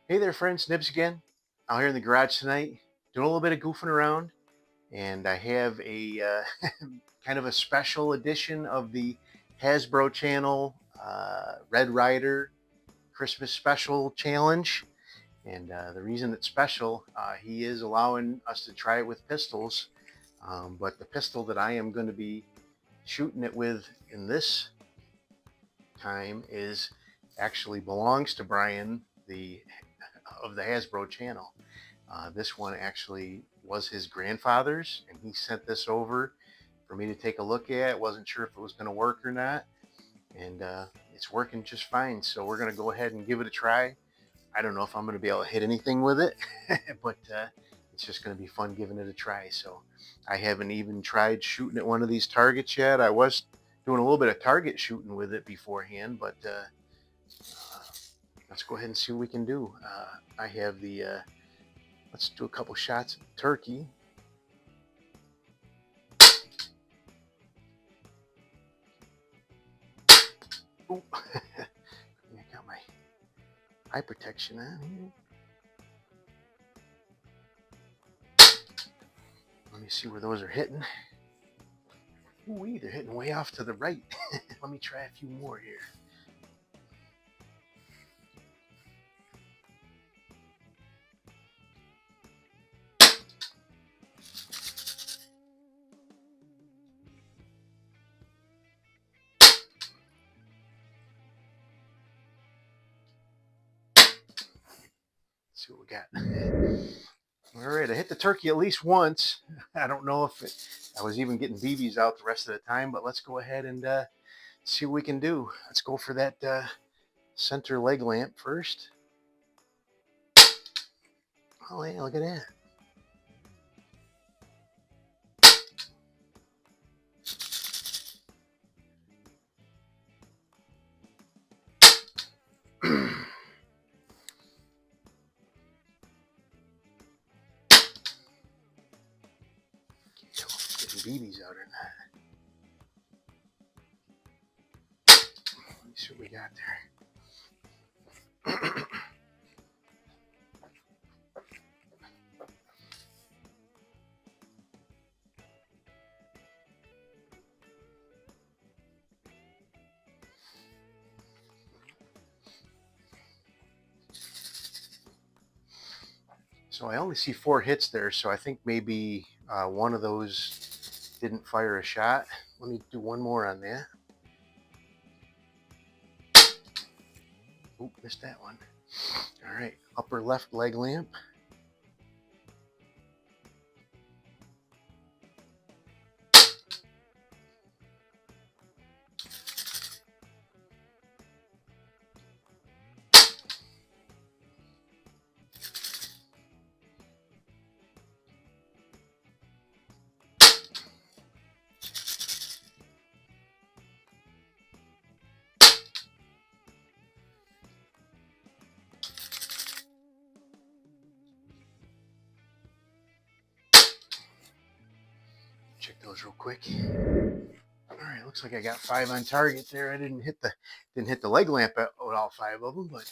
Hey there, friends. Nibs again. Out here in the garage tonight, doing a little bit of goofing around, and I have a kind of a special edition of the Hazzbro channel Red Ryder Christmas Special Challenge. And the reason it's special, he is allowing us to try it with pistols, but the pistol that I am going to be shooting it with in this time is actually belongs to Brian, the of the Hazzbro channel. This one actually was his grandfather's, and he sent this over for me to take a look at. Wasn't sure if it was going to work or not, and it's working just fine. So we're going to go ahead and give it a try. I don't know if I'm going to be able to hit anything with it, but it's just going to be fun giving it a try. So I haven't even tried shooting at one of these targets yet. I was doing a little bit of target shooting with it beforehand, but let's go ahead and see what we can do. I have the, let's do a couple shots of turkey. Ooh. I got my eye protection on here. Let me see where those are hitting. Ooh, they're hitting way off to the right. Let me try a few more here. Let's see what we got. All right, I hit the turkey at least once. I don't know if I was even getting BBs out the rest of the time, but let's go ahead and see what we can do. Let's go for that center leg lamp first. Oh yeah, look at that. Getting BBs out or not. Let me see what we got there. So I only see 4 hits there, so I think maybe one of those didn't fire a shot. Let me do one more on that. Oop, missed that one. All right, upper left leg lamp. Check those real quick. All right, looks like I got 5 on target there. I didn't hit the leg lamp at all 5 of them, but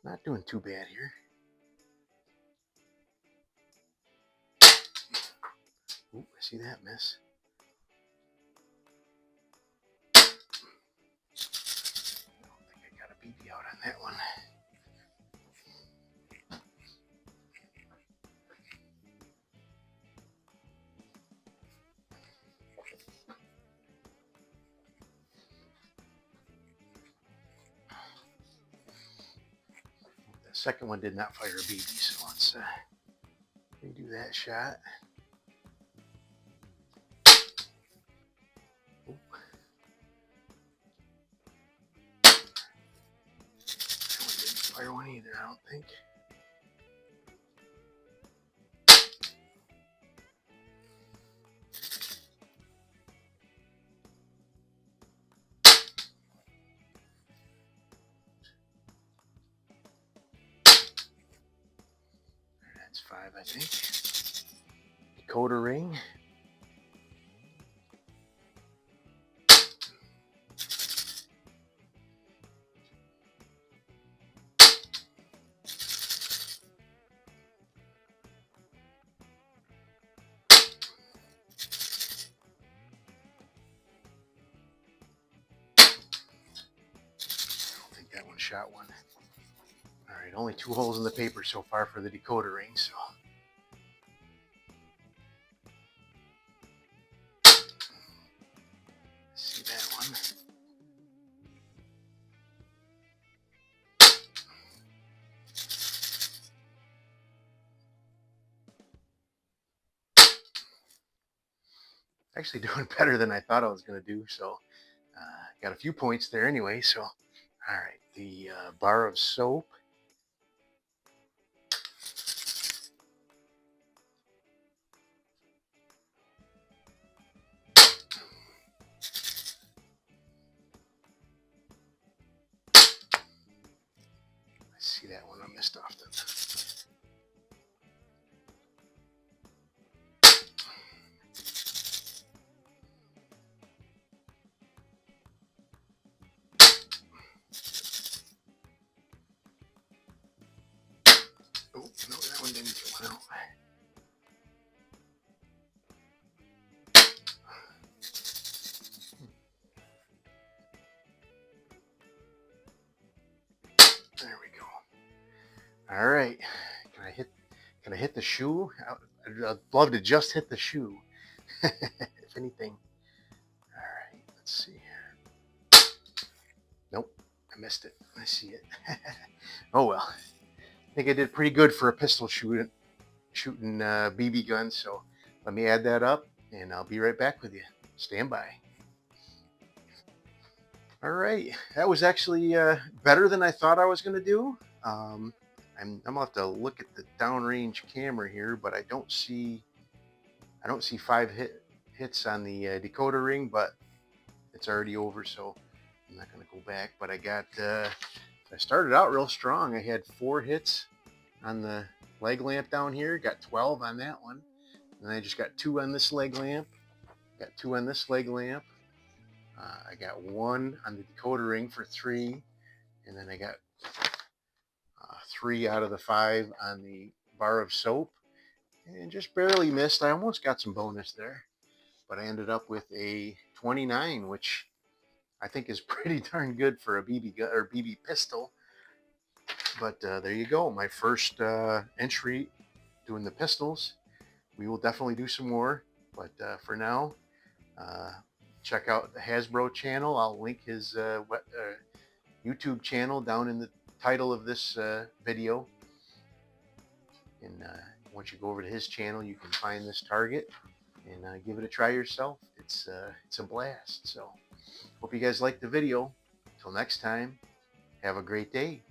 not doing too bad here. Ooh, I see that miss. I don't think I got a BB out on that one. The second one did not fire a BB, so let's redo that shot. Ooh. That one didn't fire one either, I don't think. That's 5, I think. Decoder ring. shot one. All right, only 2 holes in the paper so far for the decoder ring, so. See that one. Actually doing better than I thought I was going to do, so got a few points there anyway. So, all right, the bar of soap. I see that one I missed off the. Oh, no, that one didn't come out. There we go. All right. Can I hit the shoe? I'd love to just hit the shoe. If anything. All right, let's see here. Nope, I missed it. I see it. Oh well. I think I did pretty good for a pistol shooting BB gun. So let me add that up, and I'll be right back with you. Stand by. All right, that was actually better than I thought I was going to do. I'm gonna have to look at the downrange camera here, but I don't see 5 hits on the decoder ring, but it's already over, so I'm not going to go back. But I started out real strong. I had 4 hits on the leg lamp down here, got 12 on that one, and I just got 2 on this leg lamp, got 2 on this leg lamp. I got 1 on the decoder ring for 3, and then I got 3 out of the 5 on the bar of soap, and just barely missed. I almost got some bonus there, but I ended up with a 29, which I think is pretty darn good for a BB gun or BB pistol. But there you go, my first entry doing the pistols. We will definitely do some more, but for now, check out the Hazzbro channel. I'll link his YouTube channel down in the title of this video. And once you go over to his channel, you can find this target and give it a try yourself. It's a blast. So hope you guys liked the video. Until next time, have a great day.